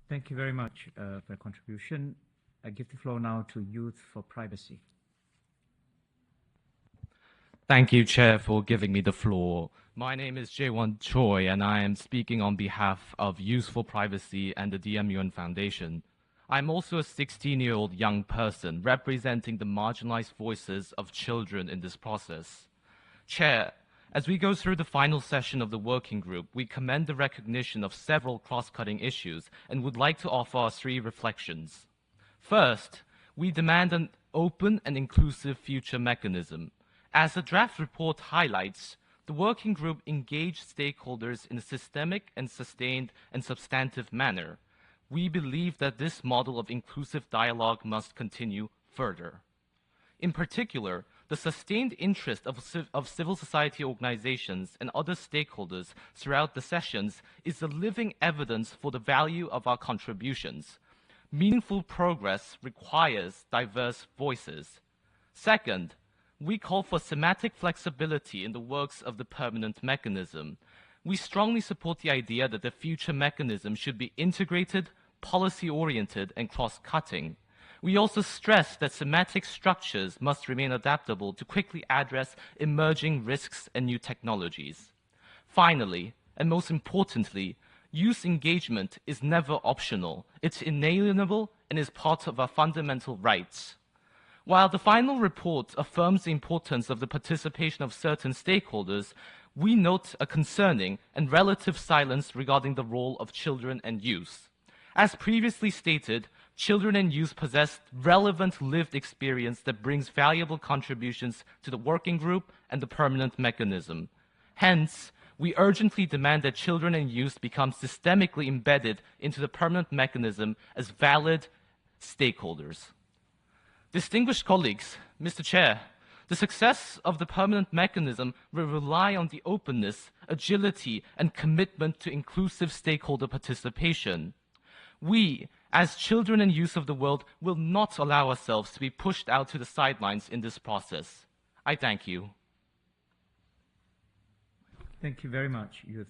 Thank you very much for your contribution. I give the floor now to Youth for Privacy. Thank you, Chair, for giving me the floor. My name is Jaewon Choi, and I am speaking on behalf of Youth for Privacy and the DMUN Foundation. I'm also a 16-year-old young person representing the marginalized voices of children in this process. Chair, as we go through the final session of the working group, we commend the recognition of several cross-cutting issues and would like to offer our 3 reflections. First, we demand an open and inclusive future mechanism. As the draft report highlights, the working group engaged stakeholders in a systemic and sustained and substantive manner. We believe that this model of inclusive dialogue must continue further. In particular, the sustained interest of civil society organizations and other stakeholders throughout the sessions is the living evidence for the value of our contributions. Meaningful progress requires diverse voices. Second, we call for thematic flexibility in the works of the permanent mechanism. We strongly support the idea that the future mechanism should be integrated, policy-oriented, and cross-cutting. We also stress that thematic structures must remain adaptable to quickly address emerging risks and new technologies. Finally, and most importantly, youth engagement is never optional. It's inalienable and is part of our fundamental rights. While the final report affirms the importance of the participation of certain stakeholders, we note a concerning and relative silence regarding the role of children and youth. As previously stated, children and youth possess relevant lived experience that brings valuable contributions to the working group and the permanent mechanism. Hence, we urgently demand that children and youth become systemically embedded into the permanent mechanism as valid stakeholders. Distinguished colleagues, Mr. Chair, the success of the permanent mechanism will rely on the openness, agility, and commitment to inclusive stakeholder participation. We, as children and youth of the world, will not allow ourselves to be pushed out to the sidelines in this process. I thank you. Thank you very much, Youth.